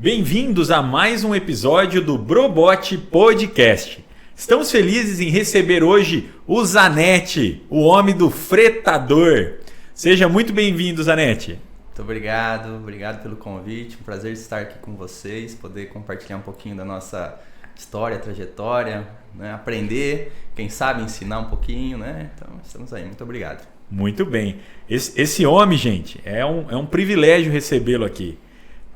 Bem-vindos a mais um episódio do Brobot Podcast. Estamos felizes em receber hoje o Zanetti, o homem do fretador. Seja muito bem-vindo, Zanetti. Muito obrigado pelo convite. Um prazer estar aqui com vocês, poder compartilhar um pouquinho da nossa história, trajetória, né? Aprender, quem sabe ensinar um pouquinho, né? Então, estamos aí. Muito obrigado. Muito bem. Esse homem, gente, é um privilégio recebê-lo aqui.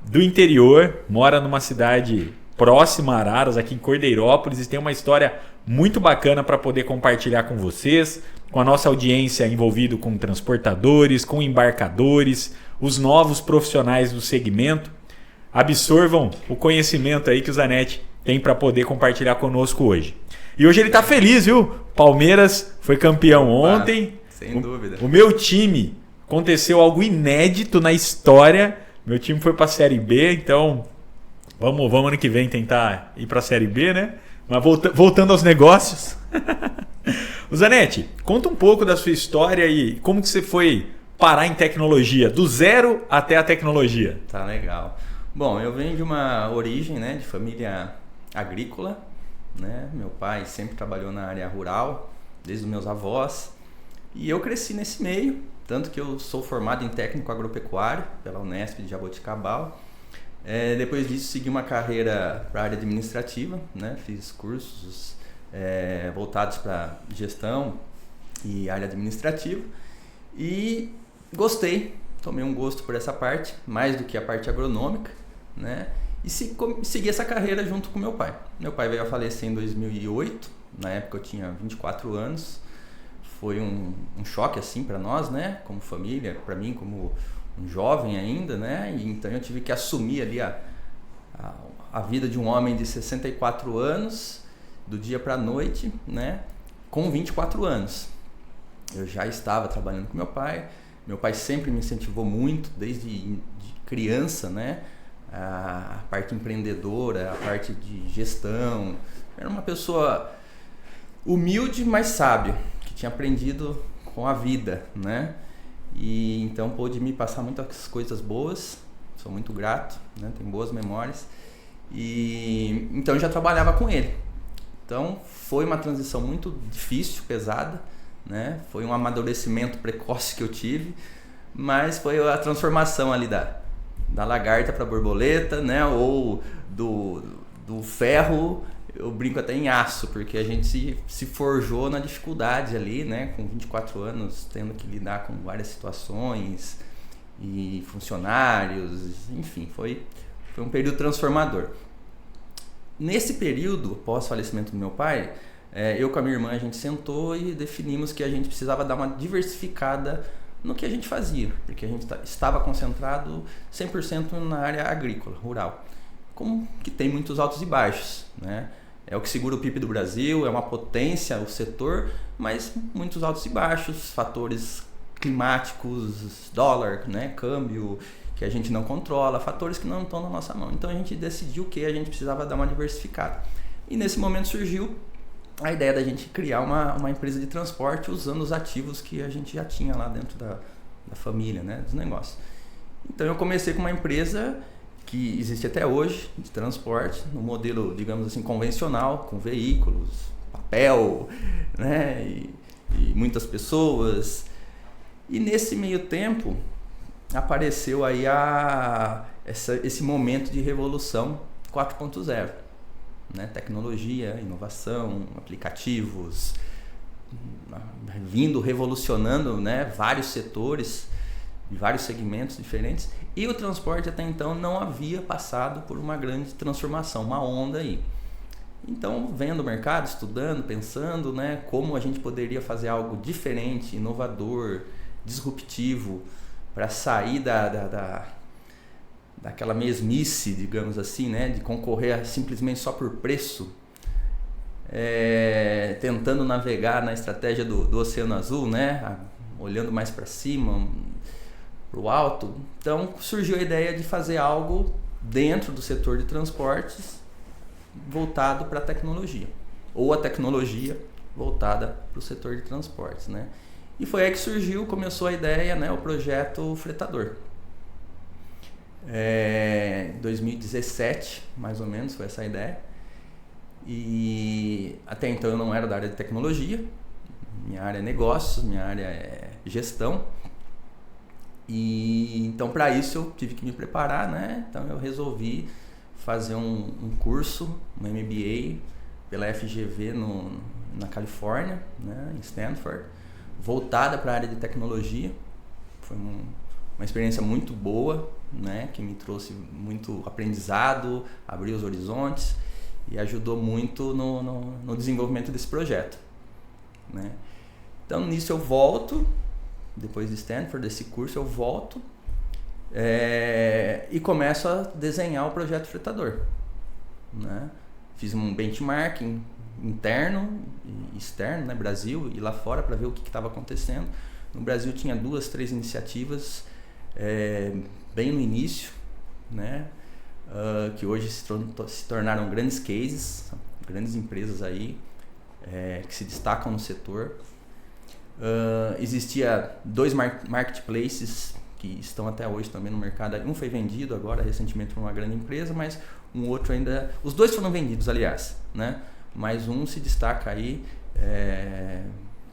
Do interior, mora numa cidade próxima a Araras, aqui em Cordeirópolis, e tem uma história muito bacana para poder compartilhar com vocês, com a nossa audiência envolvida com transportadores, com embarcadores, os novos profissionais do segmento. Absorvam o conhecimento aí que o Zanetti tem para poder compartilhar conosco hoje. E hoje ele está feliz, viu? Palmeiras foi campeão ontem. Sem dúvida. O meu time, aconteceu algo inédito na história. Meu time foi para a Série B, então vamos ano que vem tentar ir para a Série B, né? Mas voltando aos negócios. O Zanetti, conta um pouco da sua história e como que você foi parar em tecnologia, do zero até a tecnologia. Tá legal. Bom, eu venho de uma origem, né, de família agrícola, né? Meu pai sempre trabalhou na área rural, desde os meus avós, e eu cresci nesse meio, tanto que eu sou formado em técnico agropecuário pela Unesp de Jaboticabal. Depois disso, segui uma carreira para a área administrativa, né? Fiz cursos voltados para gestão e área administrativa e gostei, tomei um gosto por essa parte, mais do que a parte agronômica, né? E segui essa carreira junto com meu pai. Meu pai veio a falecer em 2008, na época eu tinha 24 anos. Foi um choque assim para nós, né? Como família, para mim como um jovem ainda, né? E então eu tive que assumir ali a vida de um homem de 64 anos, do dia para a noite, né? Com 24 anos. Eu já estava trabalhando com meu pai. Meu pai sempre me incentivou muito, desde de criança, né? A parte empreendedora, a parte de gestão. Era uma pessoa humilde, mas sábio, que tinha aprendido com a vida, né? E então pôde me passar muitas coisas boas. Sou muito grato, né? Tenho boas memórias. E então eu já trabalhava com ele. Então foi uma transição muito difícil, pesada, né? Foi um amadurecimento precoce que eu tive, mas foi a transformação ali da lagarta para borboleta, né? Ou do ferro, eu brinco até em aço, porque a gente se forjou na dificuldade ali, né? Com 24 anos, tendo que lidar com várias situações e funcionários, enfim, foi um período transformador. Nesse período, após o falecimento do meu pai, eu com a minha irmã, a gente sentou e definimos que a gente precisava dar uma diversificada no que a gente fazia, porque a gente estava concentrado 100% na área agrícola, rural, como que tem muitos altos e baixos, né? É o que segura o PIB do Brasil, é uma potência o setor, mas muitos altos e baixos, fatores climáticos, dólar, né, câmbio, que a gente não controla, fatores que não estão na nossa mão. Então a gente decidiu que a gente precisava dar uma diversificada. E nesse momento surgiu a ideia da gente criar uma empresa de transporte usando os ativos que a gente já tinha lá dentro da família, né, dos negócios. Então eu comecei com uma empresa que existe até hoje, de transporte, no modelo, digamos assim, convencional, com veículos, papel, né, e muitas pessoas. E nesse meio tempo, apareceu aí esse momento de revolução 4.0, né, tecnologia, inovação, aplicativos, vindo revolucionando, né, vários setores, vários segmentos diferentes, e o transporte até então não havia passado por uma grande transformação, uma onda aí. Então, vendo o mercado, estudando, pensando, né, como a gente poderia fazer algo diferente, inovador, disruptivo, para sair daquela mesmice, digamos assim, né, de concorrer simplesmente só por preço, tentando navegar na estratégia do Oceano Azul, né, olhando mais para cima, para o alto. Então surgiu a ideia de fazer algo dentro do setor de transportes voltado para a tecnologia, ou a tecnologia voltada para o setor de transportes, né? E foi aí que começou a ideia, né, o projeto Fretador. Em 2017, mais ou menos, foi essa a ideia. E até então eu não era da área de tecnologia, minha área é negócios, minha área é gestão. E então para isso eu tive que me preparar, né? Então eu resolvi fazer um curso, um MBA pela FGV na Califórnia, né? Em Stanford, voltada para a área de tecnologia. Foi uma experiência muito boa, né? Que me trouxe muito aprendizado, abriu os horizontes e ajudou muito no desenvolvimento desse projeto, né? Então nisso eu volto, depois de Stanford, desse curso eu volto e começo a desenhar o projeto Fretador, né? Fiz um benchmarking interno e externo, né? Brasil e lá fora, para ver o que estava acontecendo. No Brasil tinha 2, 3 iniciativas bem no início, né? Que hoje se tornaram grandes cases, grandes empresas aí que se destacam no setor. Existia 2 marketplaces que estão até hoje também no mercado. Um foi vendido agora recentemente por uma grande empresa, mas um outro ainda... Os 2 foram vendidos, aliás, né? Mas um se destaca aí,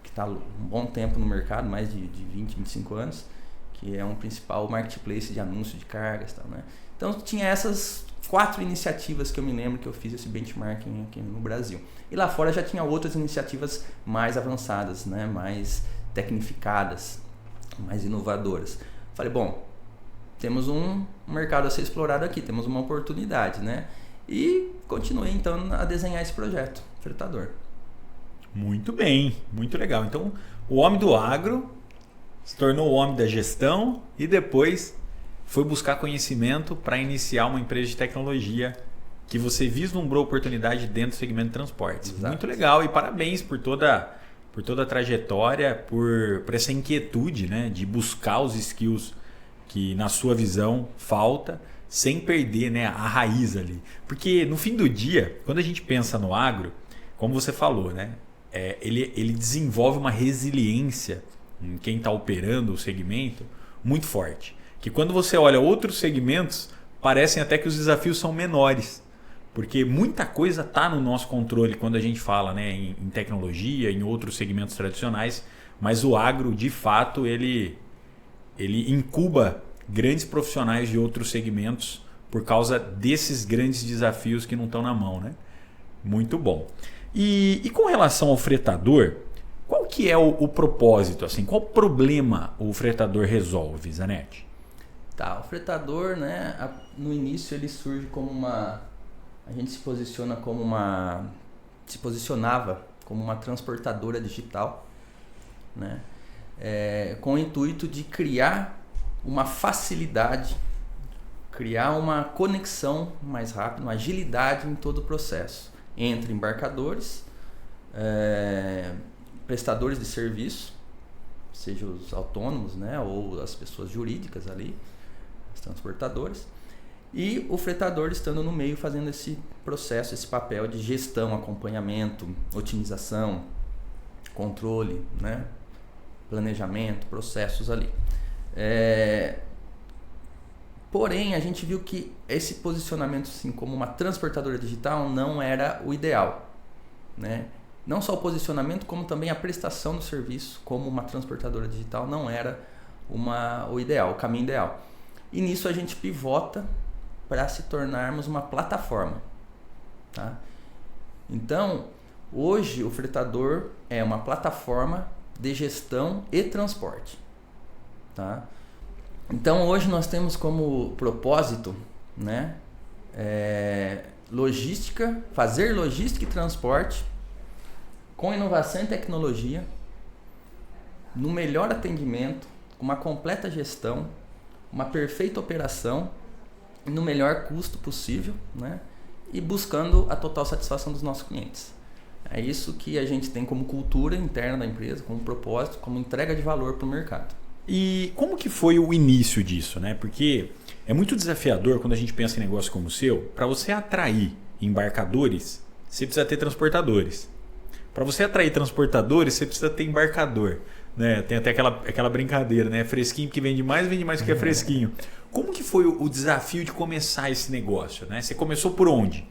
que está um bom tempo no mercado, mais de 20, 25 anos, que é um principal marketplace de anúncio de cargas, tal, né? Então tinha essas 4 iniciativas que eu me lembro que eu fiz esse benchmarking aqui no Brasil. E lá fora já tinha outras iniciativas mais avançadas, né? Mais tecnificadas, mais inovadoras. Falei, bom, temos um mercado a ser explorado aqui, temos uma oportunidade, né? E continuei então a desenhar esse projeto, Fretador. Muito bem, muito legal. Então, o homem do agro se tornou o homem da gestão e depois foi buscar conhecimento para iniciar uma empresa de tecnologia que você vislumbrou oportunidade dentro do segmento de transportes. Exato. Muito legal e parabéns por toda a trajetória, por essa inquietude, né, de buscar os skills que na sua visão falta, sem perder, né, a raiz ali. Porque no fim do dia, quando a gente pensa no agro, como você falou, né, ele desenvolve uma resiliência em quem está operando o segmento muito forte. Que quando você olha outros segmentos, parecem até que os desafios são menores. Porque muita coisa está no nosso controle quando a gente fala, né, em tecnologia, em outros segmentos tradicionais, mas o agro, de fato, ele incuba grandes profissionais de outros segmentos por causa desses grandes desafios que não estão na mão, né? Muito bom. E com relação ao fretador, qual que é o propósito? Assim, qual problema o fretador resolve, Zanetti? Tá, o fretador, né, no início ele surge como a gente se posicionava como uma transportadora digital, né, com o intuito de criar uma facilidade, criar uma conexão mais rápida, uma agilidade em todo o processo entre embarcadores, prestadores de serviço, seja os autônomos, né, ou as pessoas jurídicas ali, os transportadores, e o fretador estando no meio fazendo esse processo, esse papel de gestão, acompanhamento, otimização, controle, né, planejamento, processos ali. Porém, a gente viu que esse posicionamento assim, como uma transportadora digital não era o ideal, né? Não só o posicionamento, como também a prestação do serviço como uma transportadora digital não era o ideal, o caminho ideal. E nisso a gente pivota para se tornarmos uma plataforma, tá? Então, hoje o fretador é uma plataforma de gestão e transporte, tá? Então, hoje nós temos como propósito, né, fazer logística e transporte com inovação e tecnologia, no melhor atendimento, com uma completa gestão, uma perfeita operação, no melhor custo possível, né? E buscando a total satisfação dos nossos clientes. É isso que a gente tem como cultura interna da empresa, como propósito, como entrega de valor para o mercado. E como que foi o início disso, né? Porque é muito desafiador quando a gente pensa em negócio como o seu. Para você atrair embarcadores, você precisa ter transportadores. Para você atrair transportadores, você precisa ter embarcador. né? Tem até aquela brincadeira, né? Fresquinho que vende mais porque é fresquinho. Como que foi o desafio de começar esse negócio, né? Você começou por onde?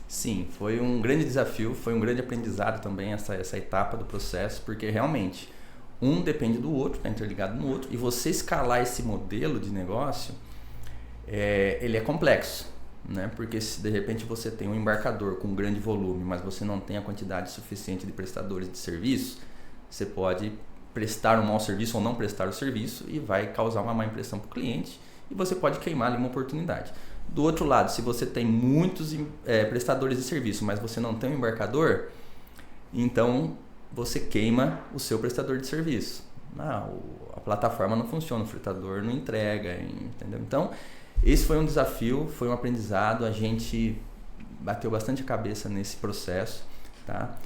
Sim, foi um grande desafio, foi um grande aprendizado também essa etapa do processo, porque realmente um depende do outro, está interligado no outro, e você escalar esse modelo de negócio, ele é complexo, né? Porque se de repente você tem um embarcador com grande volume, mas você não tem a quantidade suficiente de prestadores de serviço, você pode prestar um mau serviço ou não prestar o serviço e vai causar uma má impressão para o cliente e você pode queimar ali uma oportunidade. Do outro lado, se você tem muitos prestadores de serviço, mas você não tem um embarcador, então você queima o seu prestador de serviço. A plataforma não funciona, o fretador não entrega, entendeu? Então, esse foi um desafio, foi um aprendizado, a gente bateu bastante a cabeça nesse processo, tá?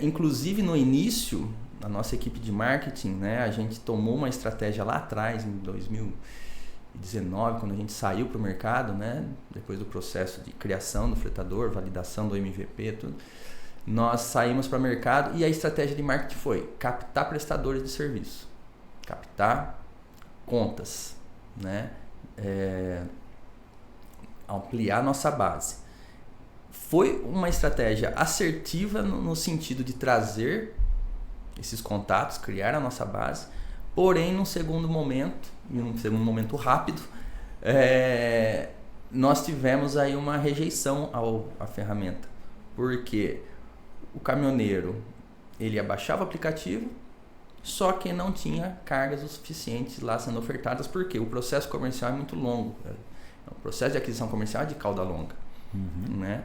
Inclusive no início, a nossa equipe de marketing, né, a gente tomou uma estratégia lá atrás, em 2019, quando a gente saiu para o mercado, né, depois do processo de criação do fretador, validação do MVP, tudo, nós saímos para o mercado e a estratégia de marketing foi captar prestadores de serviço, captar contas, né, ampliar nossa base. Foi uma estratégia assertiva no sentido de trazer esses contatos, criar a nossa base, porém num segundo momento rápido, nós tivemos aí uma rejeição à ferramenta, porque o caminhoneiro ele abaixava o aplicativo, só que não tinha cargas o suficiente lá sendo ofertadas, porque o processo comercial é muito longo, o processo de aquisição comercial é de cauda longa, né?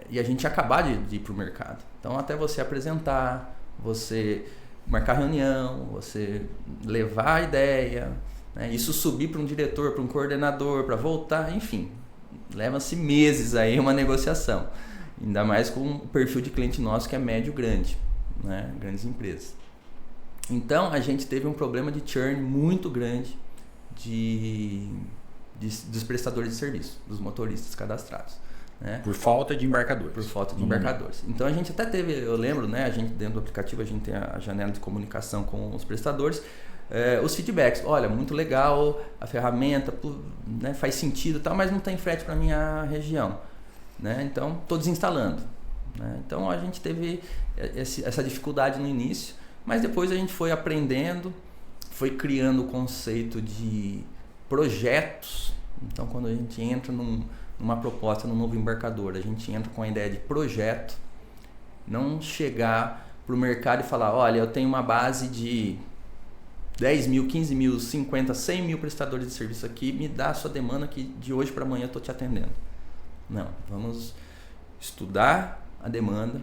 E a gente ia acabar de ir para o mercado. Então, até você apresentar, você marcar reunião, você levar a ideia, né? Isso subir para um diretor, para um coordenador, para voltar, enfim, leva-se meses aí uma negociação. Ainda mais com o perfil de cliente nosso que é médio-grande, né? Grandes empresas. Então, a gente teve um problema de churn muito grande dos prestadores de serviço, dos motoristas cadastrados. Né? Por falta de embarcadores. Por falta de embarcadores. Então a gente até teve, eu lembro, né, a gente dentro do aplicativo a gente tem a janela de comunicação com os prestadores, os feedbacks, olha, muito legal a ferramenta, né, faz sentido, tal, mas não tem frete para minha região, né? Então estou desinstalando, né? Então a gente teve essa dificuldade no início, mas depois a gente foi aprendendo, foi criando o conceito de projetos. Então quando a gente entra numa proposta, num novo embarcador, a gente entra com a ideia de projeto, não chegar para o mercado e falar, olha, eu tenho uma base de 10 mil, 15 mil, 50, 100 mil prestadores de serviço aqui, me dá a sua demanda que de hoje para amanhã eu estou te atendendo. Não, vamos estudar a demanda.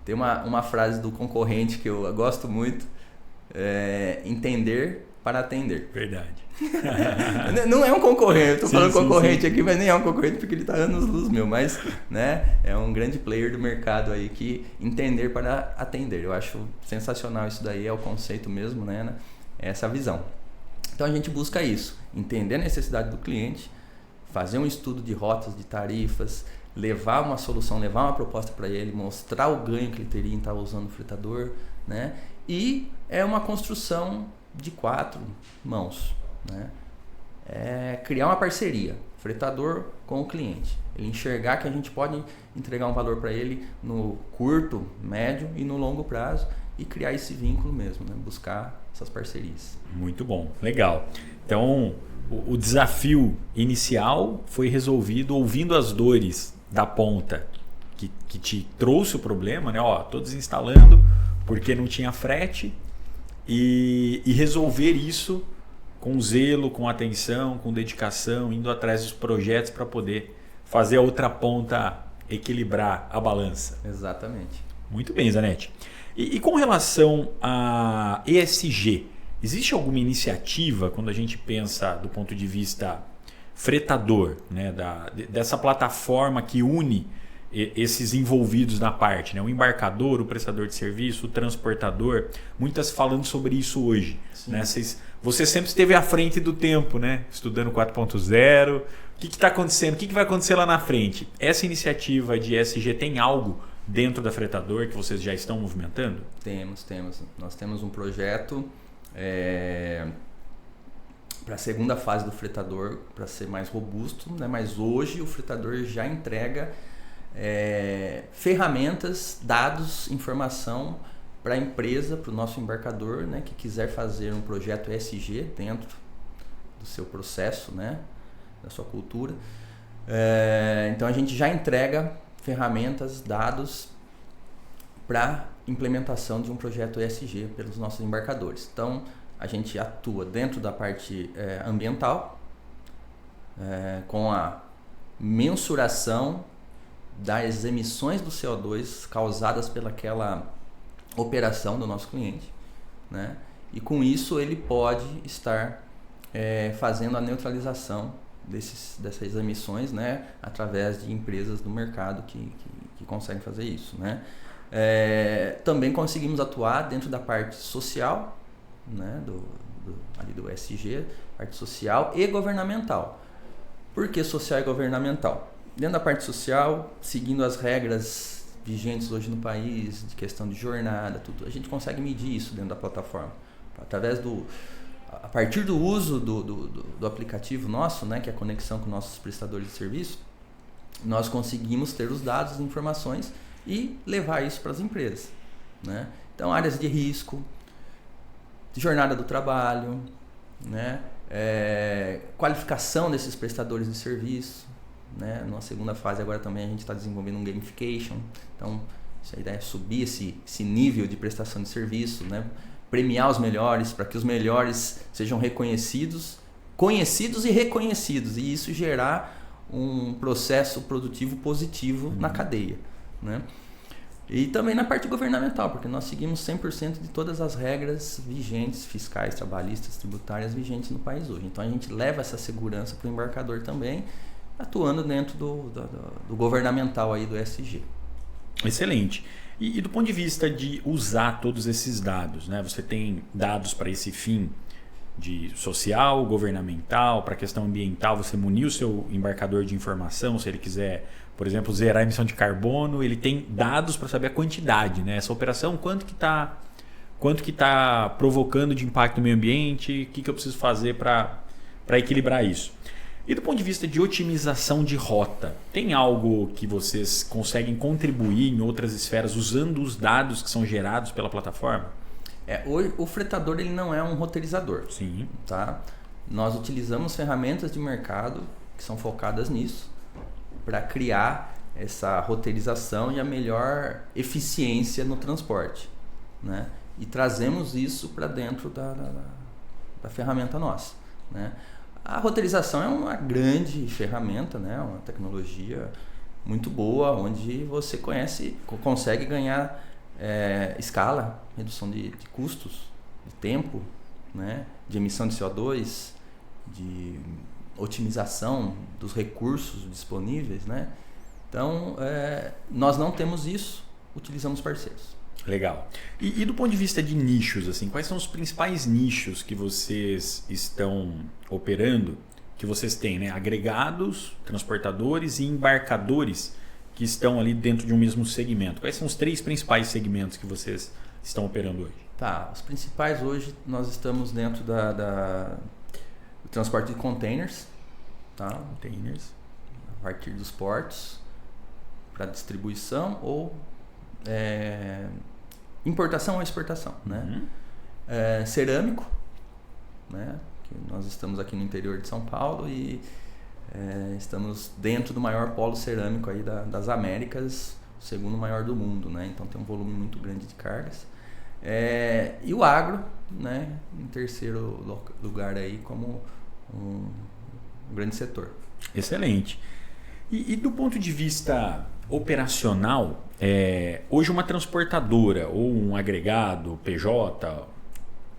Tem uma frase do concorrente que eu gosto muito, entender para atender. Verdade. Não é um concorrente, eu estou falando concorrente aqui, mas nem é um concorrente porque ele está anos-luz meu, mas, né, é um grande player do mercado aí que entender para atender. Eu acho sensacional isso daí, é o conceito mesmo, né, essa visão. Então a gente busca isso, entender a necessidade do cliente, fazer um estudo de rotas, de tarifas, levar uma solução, levar uma proposta para ele, mostrar o ganho que ele teria em estar usando o fretador, né, e é uma construção de 4 mãos, né? Criar uma parceria, fretador com o cliente, ele enxergar que a gente pode entregar um valor para ele no curto, médio e no longo prazo e criar esse vínculo mesmo, né? Buscar essas parcerias. Muito bom, legal. Então o desafio inicial foi resolvido ouvindo as dores da ponta que te trouxe o problema, né? Tô desinstalando porque não tinha frete. E resolver isso com zelo, com atenção, com dedicação, indo atrás dos projetos para poder fazer a outra ponta equilibrar a balança. Exatamente. Muito bem, Zanetti. E com relação a ESG, existe alguma iniciativa quando a gente pensa do ponto de vista fretador, né, dessa plataforma que une esses envolvidos na parte, né? O embarcador, o prestador de serviço, o transportador, muitas falando sobre isso hoje, né? Você sempre esteve à frente do tempo, né? Estudando 4.0, o que está acontecendo, o que vai acontecer lá na frente? Essa iniciativa de ESG tem algo dentro da Fretador que vocês já estão movimentando? Temos. Nós temos um projeto para a segunda fase do Fretador, para ser mais robusto, né? Mas hoje o Fretador já entrega ferramentas, dados, informação para a empresa, para o nosso embarcador, né? Que quiser fazer um projeto ESG dentro do seu processo, né? Da sua cultura. Então a gente já entrega ferramentas, dados para implementação de um projeto ESG pelos nossos embarcadores. Então a gente atua dentro da parte ambiental, com a mensuração das emissões do CO2 causadas pelaquela operação do nosso cliente, né? E com isso ele pode estar fazendo a neutralização dessas emissões, né? Através de empresas do mercado que conseguem fazer isso, né? Também conseguimos atuar dentro da parte social, né? Ali do ESG, parte social e governamental. Por que social e governamental? Dentro da parte social, seguindo as regras vigentes hoje no país, de questão de jornada, tudo, a gente consegue medir isso dentro da plataforma. Através a partir do uso do aplicativo nosso, né, que é a conexão com nossos prestadores de serviço, nós conseguimos ter os dados, as informações e levar isso para as empresas, né? Então, áreas de risco, de jornada do trabalho, né? Qualificação desses prestadores de serviço, né? Numa segunda fase agora também a gente está desenvolvendo um gamification. Então, a ideia é subir esse nível de prestação de serviço, né? Premiar os melhores, para que os melhores sejam reconhecidos, conhecidos e reconhecidos, e isso gerar um processo produtivo positivo na cadeia, né? E também na parte governamental, porque nós seguimos 100% de todas as regras vigentes, fiscais, trabalhistas, tributárias vigentes no país hoje. Então a gente leva essa segurança para o embarcador também, atuando dentro do governamental aí do ESG. Excelente. E do ponto de vista de usar todos esses dados, né? Você tem dados para esse fim de social, governamental, para a questão ambiental, você munir o seu embarcador de informação, se ele quiser, por exemplo, zerar a emissão de carbono, ele tem dados para saber a quantidade, né? Essa operação, quanto que tá provocando de impacto no meio ambiente, o que eu preciso fazer para equilibrar isso. E do ponto de vista de otimização de rota, tem algo que vocês conseguem contribuir em outras esferas usando os dados que são gerados pela plataforma? Hoje, o fretador ele não é um roteirizador. Sim. Tá? Nós utilizamos ferramentas de mercado que são focadas nisso para criar essa roteirização e a melhor eficiência no transporte, né? E trazemos isso para dentro da ferramenta nossa, né? A roteirização é uma grande ferramenta, né? Uma tecnologia muito boa, onde você consegue ganhar escala, redução de custos, de tempo, né? De emissão de CO2, de otimização dos recursos disponíveis, né? Então, nós não temos isso, utilizamos parceiros. Legal. E do ponto de vista de nichos, assim, quais são os principais nichos que vocês estão operando, que vocês têm, né? Agregados, transportadores e embarcadores que estão ali dentro de um mesmo segmento. Quais são os 3 principais segmentos que vocês estão operando hoje? Tá, os principais hoje nós estamos dentro do transporte de containers, tá? Containers. A partir dos portos para distribuição ou importação ou exportação, né? Cerâmico, né? Que nós estamos aqui no interior de São Paulo e estamos dentro do maior polo cerâmico aí das Américas, o segundo maior do mundo, né? Então tem um volume muito grande de cargas. E o agro, né? Em terceiro lugar aí como um grande setor. Excelente. E do ponto de vista operacional, hoje uma transportadora ou um agregado PJ,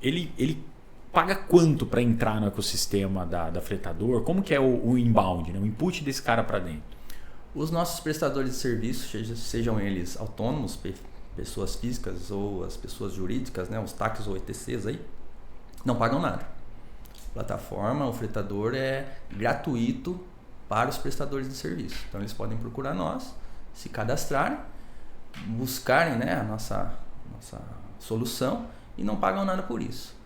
ele paga quanto para entrar no ecossistema da Fretador? Como que é o inbound, né? O input desse cara para dentro? Os nossos prestadores de serviço, sejam eles autônomos, pessoas físicas ou as pessoas jurídicas, né? Os táxis ou ETCs aí, não pagam nada. A plataforma, o Fretador é gratuito para os prestadores de serviço. Então eles podem procurar nós, se cadastrarem, buscarem, né, a nossa solução e não pagam nada por isso.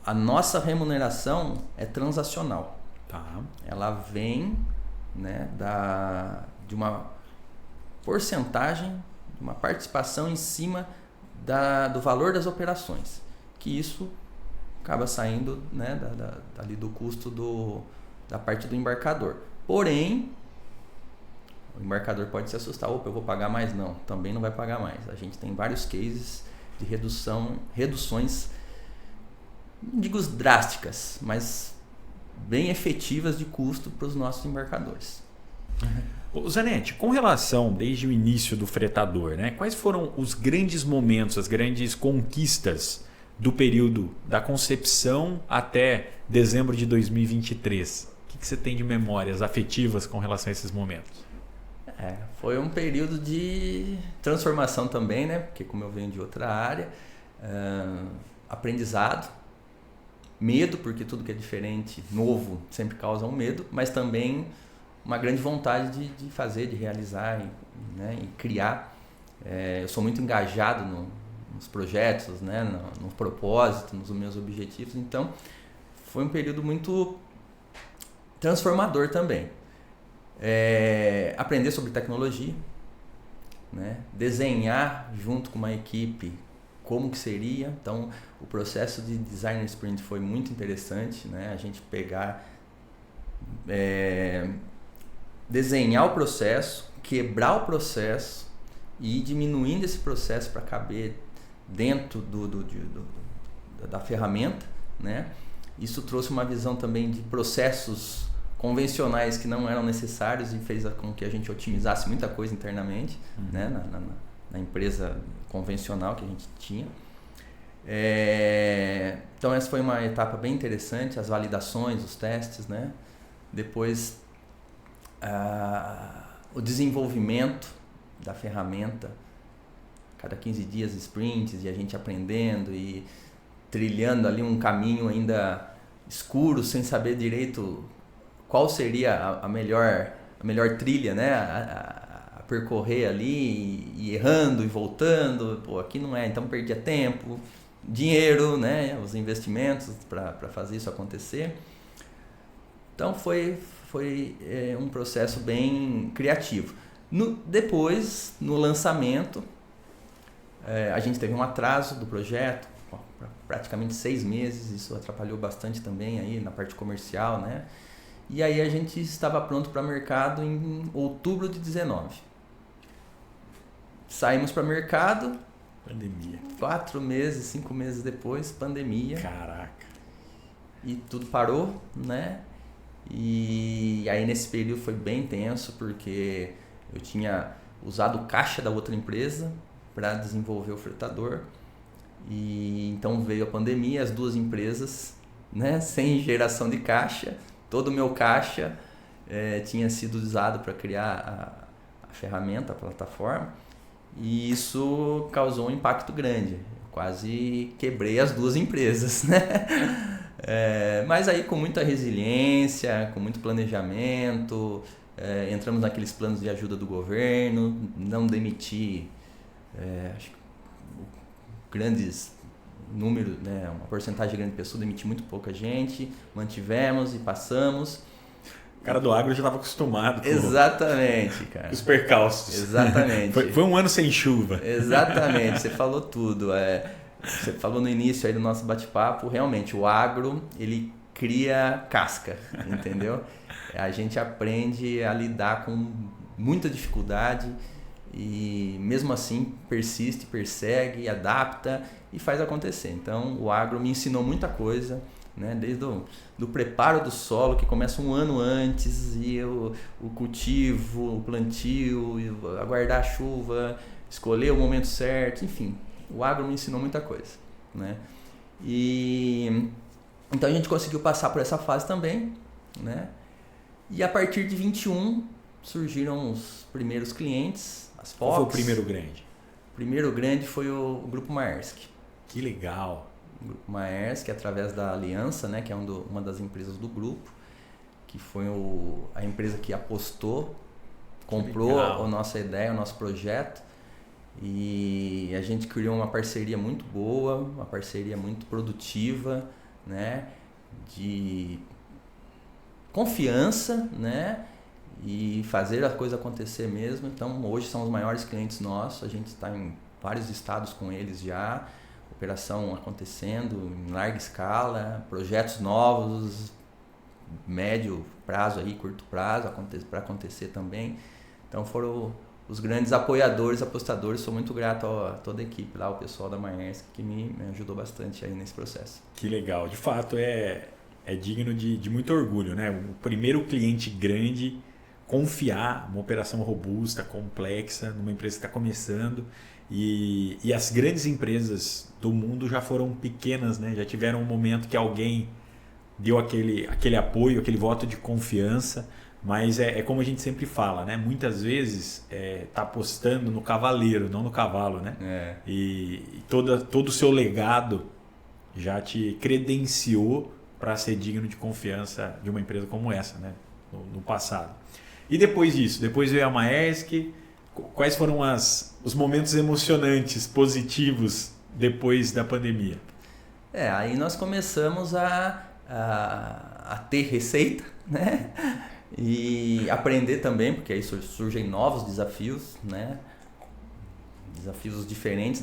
A nossa remuneração é transacional. Tá. Ela vem, né, de uma porcentagem, de uma participação em cima do valor das operações, que isso acaba saindo, né, ali do custo da parte do embarcador. Porém, o embarcador pode se assustar, opa, eu vou pagar mais? Não, também não vai pagar mais. A gente tem vários cases de reduções, não digo drásticas, mas bem efetivas de custo para os nossos embarcadores. Ô Zanetti, com relação desde o início do fretador, né, quais foram os grandes momentos, as grandes conquistas do período da concepção até dezembro de 2023? O que você tem de memórias afetivas com relação a esses momentos? Foi um período de transformação também, né? Porque como eu venho de outra área, aprendizado, medo, porque tudo que é diferente, novo, sempre causa um medo, mas também uma grande vontade de fazer, de realizar, né? E criar. Eu sou muito engajado nos projetos, né? No propósito, nos meus objetivos, então foi um período muito transformador também. Aprender sobre tecnologia, né? Desenhar junto com uma equipe como que seria. Então o processo de design sprint foi muito interessante, né? A gente pegar, desenhar o processo, quebrar o processo e ir diminuindo esse processo para caber dentro da ferramenta, né? Isso trouxe uma visão também de processos convencionais que não eram necessários e fez com que a gente otimizasse muita coisa internamente, né, na empresa convencional que a gente tinha. Então essa foi uma etapa bem interessante, as validações, os testes, né? Depois o desenvolvimento da ferramenta, cada 15 dias sprints e a gente aprendendo e trilhando ali um caminho ainda escuro, sem saber direito qual seria a melhor trilha, né, a percorrer ali, e errando e voltando. Pô, aqui não é, então perdia tempo, dinheiro, né, os investimentos para fazer isso acontecer. Então foi um processo bem criativo. Depois, no lançamento, a gente teve um atraso do projeto, praticamente 6 meses, isso atrapalhou bastante também aí na parte comercial, né? E aí a gente estava pronto para mercado em outubro de 19. Saímos para mercado. Pandemia. 4 meses, 5 meses depois, pandemia. Caraca. E tudo parou, né? E aí nesse período foi bem tenso, porque eu tinha usado o caixa da outra empresa para desenvolver o fretador. E então veio a pandemia, as duas empresas, né, sem geração de caixa. Todo o meu caixa tinha sido usado para criar a ferramenta, a plataforma, e isso causou um impacto grande. Eu quase quebrei as duas empresas, né? Mas aí com muita resiliência, com muito planejamento, entramos naqueles planos de ajuda do governo, não demitir acho que grandes número, né, uma porcentagem grande de pessoas, demitir muito pouca gente, mantivemos e passamos. O cara do agro já estava acostumado com, exatamente, cara, os percalços. Exatamente. Foi um ano sem chuva. Exatamente, você falou tudo. Você falou no início aí do nosso bate-papo, realmente, o agro, ele cria casca, entendeu? A gente aprende a lidar com muita dificuldade e mesmo assim persiste, persegue, adapta e faz acontecer. Então o agro me ensinou muita coisa, né? Desde do preparo do solo, que começa um ano antes, e o cultivo, o plantio, aguardar a chuva, escolher o momento certo, enfim, o agro me ensinou muita coisa, né? E então a gente conseguiu passar por essa fase também, né? E a partir de 21 surgiram os primeiros clientes. Qual foi o primeiro grande? O primeiro grande foi o Grupo Maersk. Que legal! O Grupo Maersk, através da Aliança, né, que é uma das empresas do grupo, que foi a empresa que apostou comprou a nossa ideia, o nosso projeto, e a gente criou uma parceria muito boa, uma parceria muito produtiva, né? De confiança, né? E fazer a coisa acontecer mesmo. Então, hoje são os maiores clientes nossos, a gente está em vários estados com eles já, operação acontecendo em larga escala, projetos novos, médio prazo aí, curto prazo para acontecer também. Então foram os grandes apoiadores, apostadores. Sou muito grato a toda a equipe lá, o pessoal da Maersk, que me ajudou bastante aí nesse processo. Que legal, de fato é digno de muito orgulho, né? O primeiro cliente grande confiar uma operação robusta, complexa, numa empresa que está começando. E as grandes empresas do mundo já foram pequenas, né? Já tiveram um momento que alguém deu aquele apoio, aquele voto de confiança, mas é como a gente sempre fala, né? Muitas vezes tá apostando no cavaleiro, não no cavalo, né? E todo o seu legado já te credenciou para ser digno de confiança de uma empresa como essa, né? No passado. E depois disso, depois veio a Maersk. Quais foram os momentos emocionantes, positivos, depois da pandemia? Aí nós começamos a ter receita, né? E aprender também, porque aí surgem novos desafios, né? Desafios diferentes,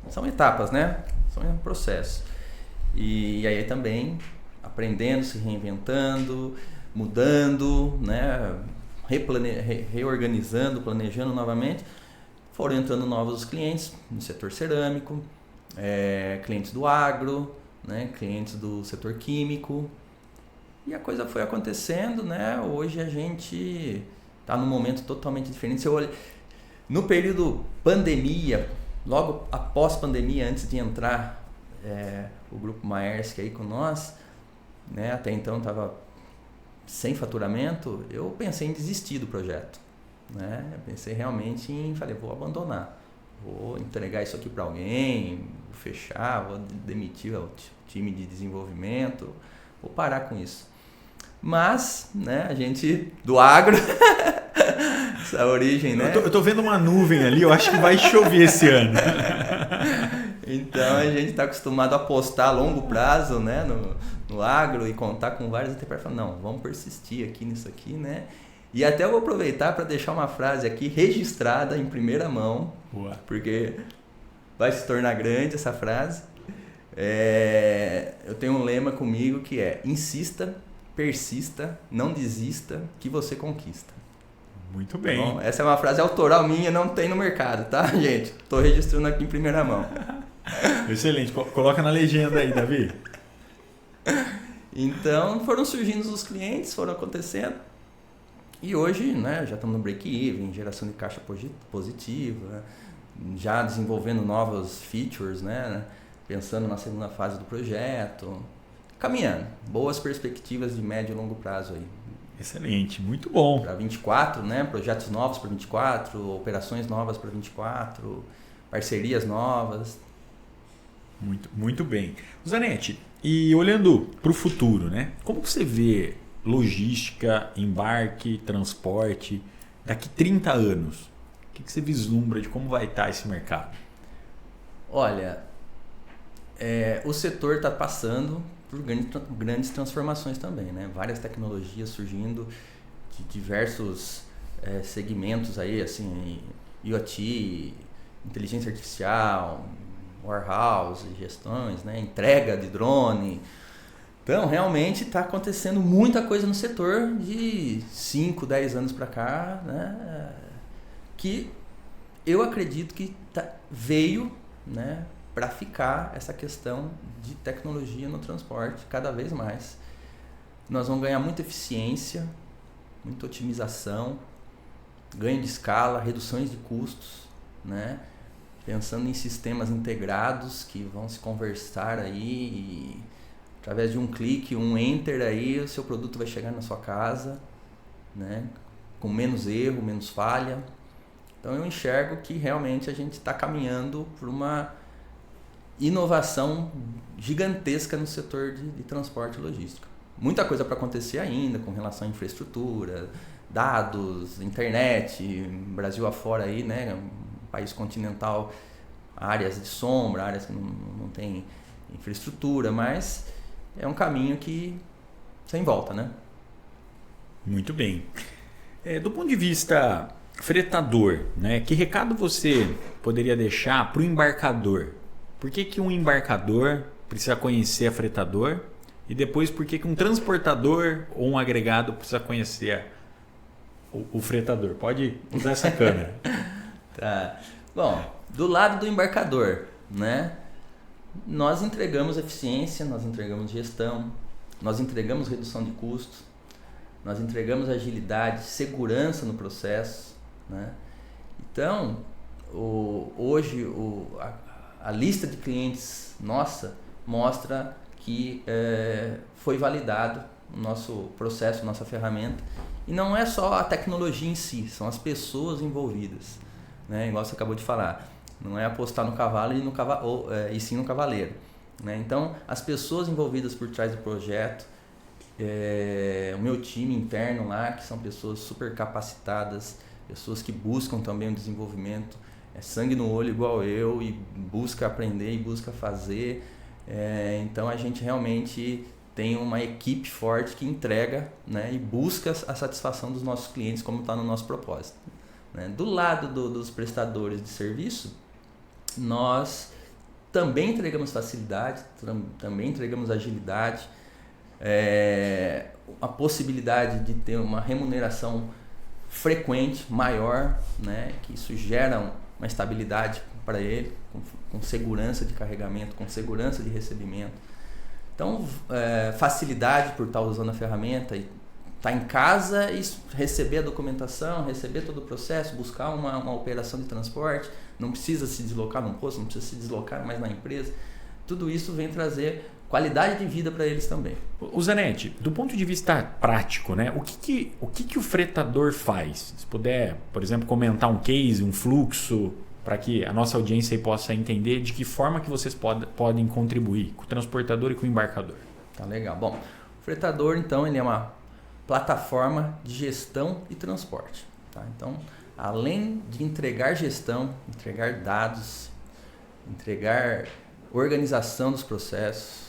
são etapas, né? São um processo. E aí também aprendendo, se reinventando, mudando, né? Reorganizando, planejando novamente. Foram entrando novos clientes no setor cerâmico, clientes do agro, né? Clientes do setor químico. E a coisa foi acontecendo, né? Hoje a gente está num momento totalmente diferente. Se eu olho, no período pandemia, logo após pandemia, antes de entrar o grupo Maersk aí com nós, né? Até então estava sem faturamento, eu pensei em desistir do projeto, né? Eu pensei realmente falei, vou abandonar, vou entregar isso aqui para alguém, vou fechar, vou demitir o time de desenvolvimento, vou parar com isso. Mas, né, a gente do agro, essa origem, né? Eu tô vendo uma nuvem ali, eu acho que vai chover esse ano. Então a gente está acostumado a apostar a longo prazo, né, no agro e contar com vários até para falar, não, vamos persistir aqui nisso aqui, né? E até eu vou aproveitar para deixar uma frase aqui registrada em primeira mão, boa, porque vai se tornar grande essa frase. Eu tenho um lema comigo que é: insista, persista, não desista, que você conquista. Muito bem. Bom, essa é uma frase autoral minha, não tem no mercado, tá, gente? Estou registrando aqui em primeira mão. Excelente. Coloca na legenda aí, Davi. Então, foram surgindo os clientes, foram acontecendo. E hoje, né, já estamos no break-even, geração de caixa positiva, já desenvolvendo novos features, né, pensando na segunda fase do projeto. Caminhando. Boas perspectivas de médio e longo prazo aí. Excelente, muito bom. Para 24, né? Projetos novos para 24, operações novas para 24, parcerias novas. Muito bem. Zanetti, e olhando para o futuro, né? Como você vê logística, embarque, transporte daqui 30 anos? O que você vislumbra de como vai estar esse mercado? Olha, o setor está passando por grandes transformações também, né? Várias tecnologias surgindo de diversos segmentos aí, assim, IoT, inteligência artificial, warehouse, gestões, né? Entrega de drone. Então, realmente está acontecendo muita coisa no setor de 5, 10 anos para cá, né? Que eu acredito que veio, né, para ficar essa questão de tecnologia no transporte cada vez mais. Nós vamos ganhar muita eficiência, muita otimização, ganho de escala, reduções de custos, né? Pensando em sistemas integrados que vão se conversar aí e, através de um clique, um enter aí, o seu produto vai chegar na sua casa, né? Com menos erro, menos falha. Então eu enxergo que realmente a gente está caminhando por uma inovação gigantesca no setor de transporte e logística. Muita coisa para acontecer ainda com relação à infraestrutura, dados, internet, Brasil afora aí, né? Um país continental, áreas de sombra, áreas que não tem infraestrutura, mas é um caminho que sem volta, né? Muito bem. Do ponto de vista fretador, né? Que recado você poderia deixar para o embarcador? Por que um embarcador precisa conhecer a fretador? E depois, por que um transportador ou um agregado precisa conhecer o fretador? Pode usar essa câmera. Tá. Bom, do lado do embarcador, né? Nós entregamos eficiência, nós entregamos gestão, nós entregamos redução de custos, nós entregamos agilidade, segurança no processo, né? Então, hoje a lista de clientes nossa mostra que foi validado o nosso processo, nossa ferramenta. E não é só a tecnologia em si, são as pessoas envolvidas, né? Igual você acabou de falar. Não é apostar no cavalo e sim no cavaleiro, né? Então, as pessoas envolvidas por trás do projeto, o meu time interno lá, que são pessoas super capacitadas, pessoas que buscam também o desenvolvimento, sangue no olho igual eu, e busca aprender e busca fazer. Então, a gente realmente tem uma equipe forte que entrega, né, e busca a satisfação dos nossos clientes, como está no nosso propósito, né? Do lado dos prestadores de serviço, nós também entregamos facilidade, também entregamos agilidade, a possibilidade de ter uma remuneração frequente, maior, né? Que isso gera uma estabilidade para ele, com segurança de carregamento, com segurança de recebimento. Então, facilidade por estar usando a ferramenta e estar em casa e receber a documentação, receber todo o processo, buscar uma operação de transporte, não precisa se deslocar num posto, não precisa se deslocar mais na empresa. Tudo isso vem trazer qualidade de vida para eles também. O Zanetti, do ponto de vista prático, né, o que o fretador faz? Se puder, por exemplo, comentar um case, um fluxo, para que a nossa audiência aí possa entender de que forma que vocês podem contribuir com o transportador e com o embarcador. Tá legal. Bom, o fretador, então, ele é uma plataforma de gestão e transporte. Tá? Então, além de entregar gestão, entregar dados, entregar organização dos processos,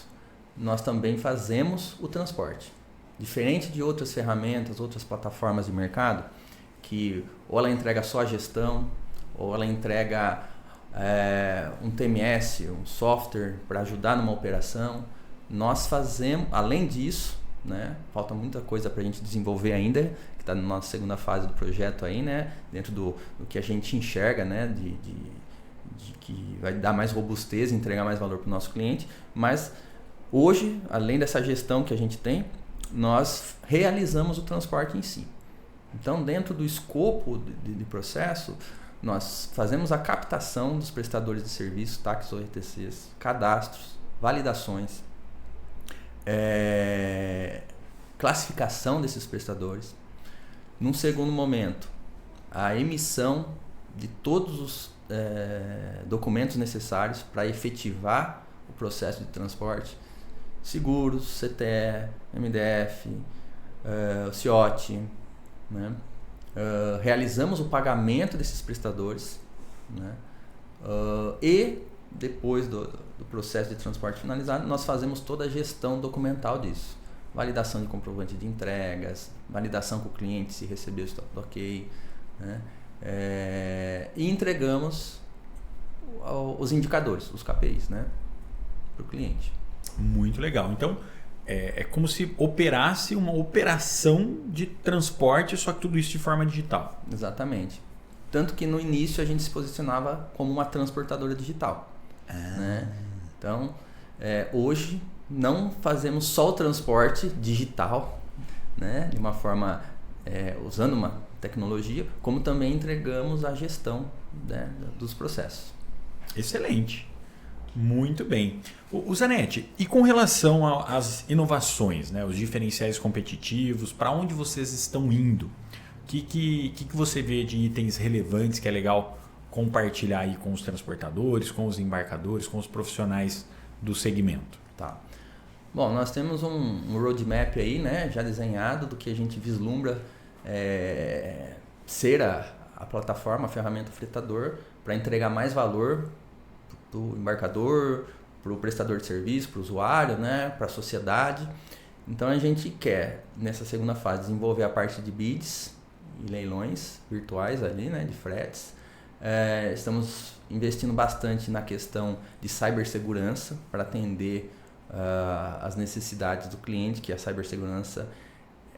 nós também fazemos o transporte. Diferente de outras ferramentas, outras plataformas de mercado, que ou ela entrega só a gestão, ou ela entrega um TMS, um software para ajudar numa operação. Nós fazemos, além disso, né, falta muita coisa para a gente desenvolver ainda, que está na nossa segunda fase do projeto aí, né, dentro do que a gente enxerga, né, de que vai dar mais robustez, entregar mais valor para o nosso cliente. Mas hoje, além dessa gestão que a gente tem, nós realizamos o transporte em si. Então, dentro do escopo de processo, nós fazemos a captação dos prestadores de serviço, TACs ou RTCs, cadastros, validações, classificação desses prestadores. Num segundo momento, a emissão de todos os documentos necessários para efetivar o processo de transporte, seguros, CTE, MDF, CIOT, né? Realizamos o pagamento desses prestadores, né? E depois do processo de transporte finalizado, nós fazemos toda a gestão documental disso. Validação de comprovante de entregas, validação com o cliente se recebeu o stop ok, né? E entregamos os indicadores, os KPIs, né, para o cliente. Muito legal. Então, é como se operasse uma operação de transporte, só que tudo isso de forma digital. Exatamente. Tanto que no início a gente se posicionava como uma transportadora digital. Né? Então, hoje não fazemos só o transporte digital, né, de uma forma usando uma tecnologia, como também entregamos a gestão, né, dos processos. Excelente. Muito bem. O Zanetti, e com relação às inovações, né, os diferenciais competitivos, para onde vocês estão indo? O que você vê de itens relevantes que é legal compartilhar aí com os transportadores, com os embarcadores, com os profissionais do segmento? Tá. Bom, nós temos um roadmap aí, né, já desenhado do que a gente vislumbra ser a plataforma, a ferramenta fretador para entregar mais valor para o embarcador, para o prestador de serviço, para o usuário, né, para a sociedade. Então a gente quer, nessa segunda fase, desenvolver a parte de bids e leilões virtuais ali, né, de fretes. Estamos investindo bastante na questão de cibersegurança para atender as necessidades do cliente, que a cibersegurança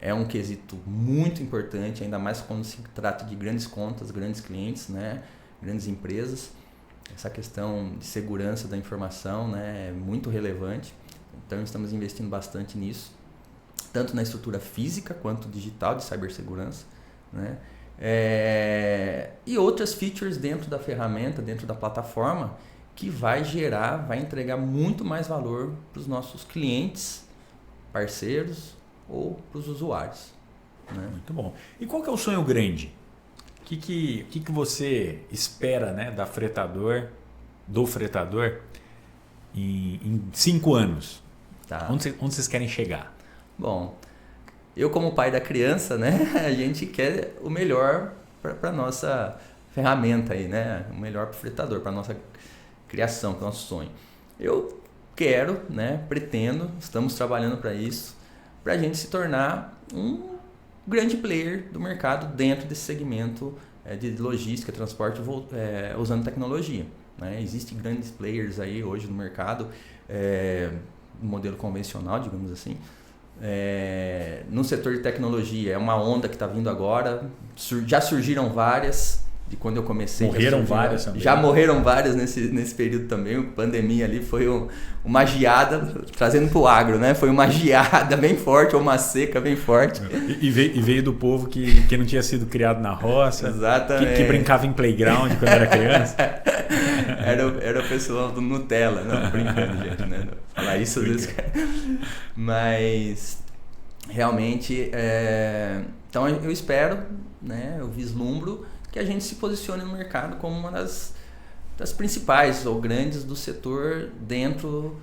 é um quesito muito importante, ainda mais quando se trata de grandes contas, grandes clientes, né, grandes empresas. Essa questão de segurança da informação, né, é muito relevante. Então estamos investindo bastante nisso, tanto na estrutura física quanto digital de cibersegurança, né? E outras features dentro da ferramenta, dentro da plataforma, que vai entregar muito mais valor para os nossos clientes, parceiros ou para os usuários, né? Muito bom. E qual que é o sonho grande? O que você espera, né, do fretador em 5 anos? Tá. Onde vocês querem chegar? Bom, eu como pai da criança, né, a gente quer o melhor para a nossa ferramenta aí, né, o melhor para o fretador, para a nossa criação, para o nosso sonho. Eu quero, né, pretendo, estamos trabalhando para isso, para a gente se tornar um grande player do mercado dentro desse segmento de logística, transporte usando tecnologia, né? Existem grandes players aí hoje no mercado, no modelo convencional, digamos assim. No setor de tecnologia é uma onda que está vindo agora, já surgiram várias de quando eu comecei. Morreram várias também. Já morreram várias nesse período também. A pandemia ali foi uma geada, trazendo para o agro, né? Foi uma geada bem forte, ou uma seca bem forte. E veio do povo que não tinha sido criado na roça. Exatamente. Que brincava em playground quando era criança. Era o pessoal do Nutella, não, brincando, gente, né? Falar isso às vezes. Mas realmente, então eu espero, né? Eu vislumbro que a gente se posicione no mercado como uma das principais ou grandes do setor dentro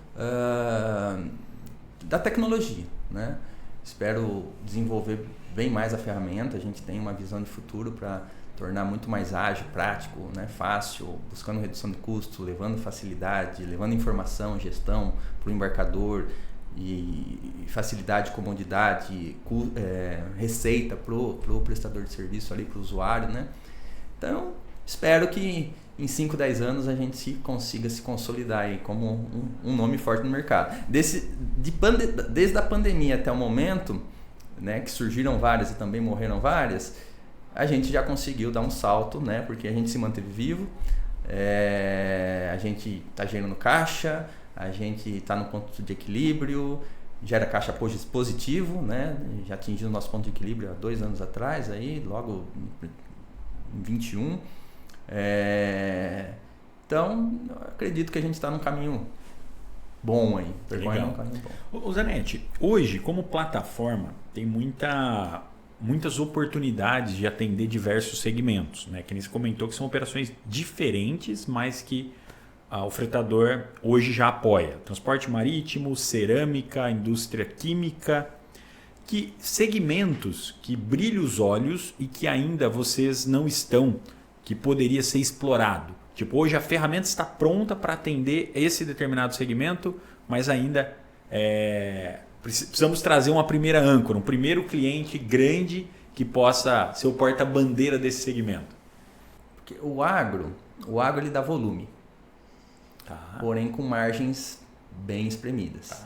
da tecnologia, né? Espero desenvolver bem mais a ferramenta. A gente tem uma visão de futuro para tornar muito mais ágil, prático, né? Fácil, buscando redução de custo, levando facilidade, levando informação, gestão para o embarcador e facilidade, comodidade, receita para o prestador de serviço ali, para o usuário, né? Então, espero que em 5, 10 anos a gente consiga se consolidar aí como um nome forte no mercado. Desde a pandemia até o momento, né, que surgiram várias e também morreram várias, a gente já conseguiu dar um salto, né, porque a gente se manteve vivo, a gente está gerando caixa, a gente está no ponto de equilíbrio, gera caixa positivo, né, já atingiu o nosso ponto de equilíbrio há 2 anos atrás, aí, logo em 21. Então, eu acredito que a gente está num caminho bom aí. Legal. Um caminho bom. Ô Zanetti, hoje, como plataforma, tem muitas oportunidades de atender diversos segmentos, né? Que nem você comentou que são operações diferentes, mas que o fretador hoje já apoia. Transporte marítimo, cerâmica, indústria química. Que segmentos que brilham os olhos e que ainda vocês não estão, que poderia ser explorado? Tipo, hoje a ferramenta está pronta para atender esse determinado segmento, mas ainda precisamos trazer uma primeira âncora, um primeiro cliente grande que possa ser o porta-bandeira desse segmento. Porque o agro ele dá volume, porém com margens bem espremidas.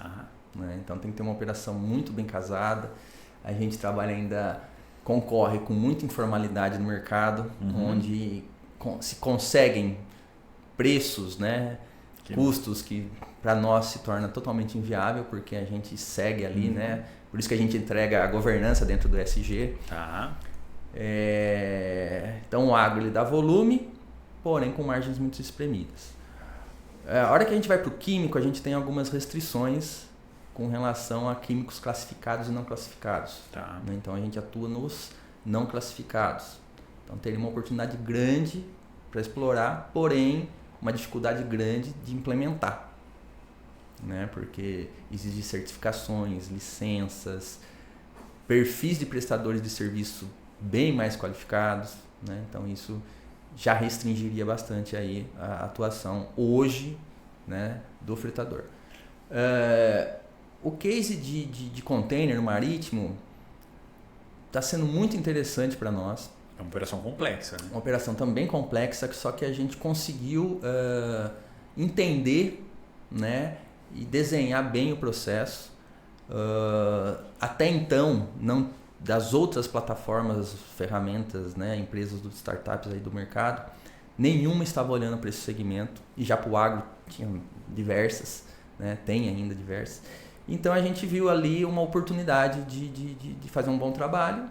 Né? Então tem que ter uma operação muito bem casada. A gente trabalha ainda, concorre com muita informalidade no mercado, onde se conseguem preços, né, custos que para nós se torna totalmente inviável, porque a gente segue ali, né? Por isso que a gente entrega a governança dentro do ESG. Então o agro ele dá volume, porém com margens muito espremidas. A hora que a gente vai para o químico, a gente tem algumas restrições com relação a químicos classificados e não classificados. Né? Então a gente atua nos não classificados. Então teria uma oportunidade grande para explorar, porém uma dificuldade grande de implementar. Né? Porque exigem certificações, licenças, perfis de prestadores de serviço bem mais qualificados, né? Então isso já restringiria bastante aí a atuação hoje, né, do fretador. O case de container marítimo está sendo muito interessante para nós. É uma operação complexa, né? Uma operação também complexa, só que a gente conseguiu entender, né, e desenhar bem o processo. Até então, não, das outras plataformas, ferramentas, né, empresas dos startups aí do mercado, nenhuma estava olhando para esse segmento, e já para o agro tinha diversas, né, tem ainda diversas. Então a gente viu ali uma oportunidade de fazer um bom trabalho.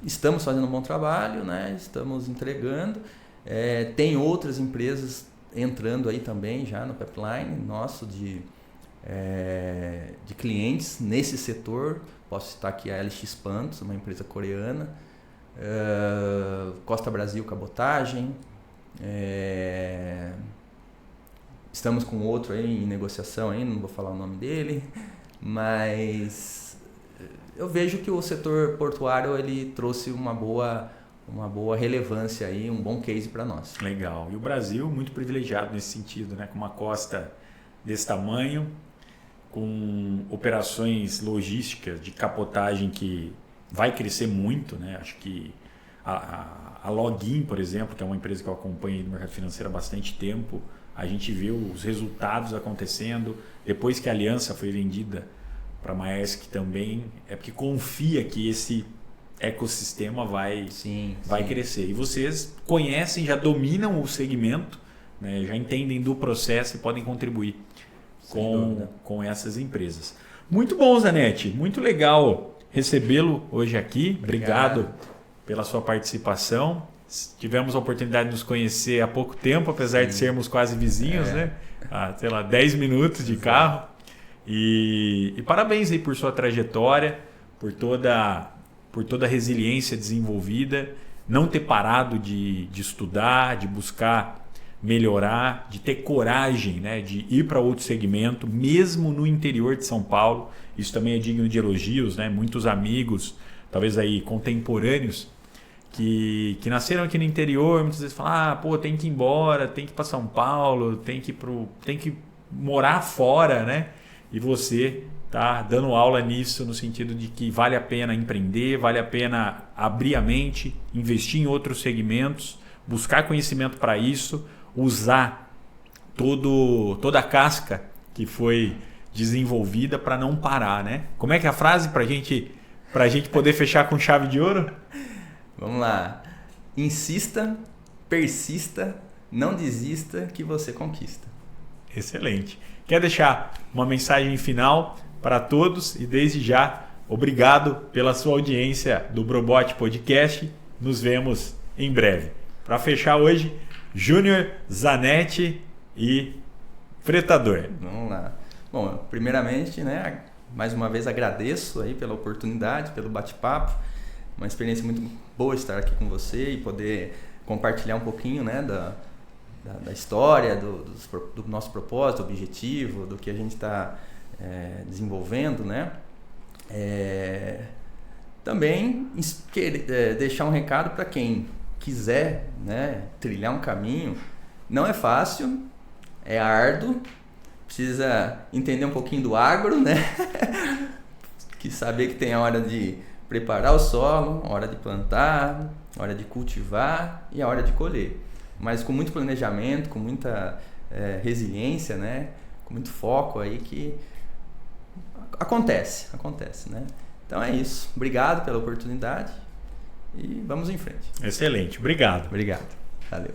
Estamos fazendo um bom trabalho, né, estamos entregando. Tem outras empresas entrando aí também já no pipeline nosso de clientes nesse setor. Posso citar aqui a LX Pantos, uma empresa coreana, Costa Brasil Cabotagem, estamos com outro aí em negociação ainda, não vou falar o nome dele, mas eu vejo que o setor portuário ele trouxe uma boa relevância aí, um bom case para nós. Legal. E o Brasil muito privilegiado nesse sentido, né? Com uma costa desse tamanho, com operações logísticas de capotagem que vai crescer muito, né? Acho que a Login, por exemplo, que é uma empresa que eu acompanho no mercado financeiro há bastante tempo, a gente viu os resultados acontecendo. Depois que a Aliança foi vendida para a Maersk também, é porque confia que esse ecossistema vai crescer. E vocês conhecem, já dominam o segmento, né? Já entendem do processo e podem contribuir com essas empresas. Muito bom, Zanetti. Muito legal recebê-lo hoje aqui. Obrigado pela sua participação. Tivemos a oportunidade de nos conhecer há pouco tempo, apesar de sermos quase vizinhos, né? Sei lá, 10 minutos de carro. E parabéns aí por sua trajetória, por toda a resiliência desenvolvida, não ter parado de estudar, de buscar melhorar, de ter coragem, né, de ir para outro segmento, mesmo no interior de São Paulo. Isso também é digno de elogios, né? Muitos amigos, talvez aí contemporâneos, que nasceram aqui no interior, muitas vezes falam, tem que ir embora, tem que ir para São Paulo, tem que morar fora, né? E você tá dando aula nisso, no sentido de que vale a pena empreender, vale a pena abrir a mente, investir em outros segmentos, buscar conhecimento para isso, usar toda a casca que foi desenvolvida para não parar, né? Como é que é a frase para a gente poder fechar com chave de ouro? Vamos lá. Insista, persista, não desista que você conquista. Excelente. Quer deixar uma mensagem final para todos e desde já, obrigado pela sua audiência do Brobot Podcast. Nos vemos em breve. Para fechar hoje, Júnior, Zanetti e Fretador. Vamos lá. Bom, primeiramente, né, mais uma vez agradeço aí pela oportunidade, pelo bate-papo. Uma experiência muito boa estar aqui com você e poder compartilhar um pouquinho, né, da história, do nosso propósito, objetivo, do que a gente está desenvolvendo, né? Também deixar um recado para quem quiser, né, trilhar um caminho. Não é fácil, é árduo, precisa entender um pouquinho do agro, né? Que saber que tem a hora de preparar o solo, a hora de plantar, a hora de cultivar e a hora de colher. Mas com muito planejamento, com muita resiliência, né? Com muito foco aí que acontece, né? Então é isso. Obrigado pela oportunidade e vamos em frente. Excelente. Obrigado. Obrigado. Valeu.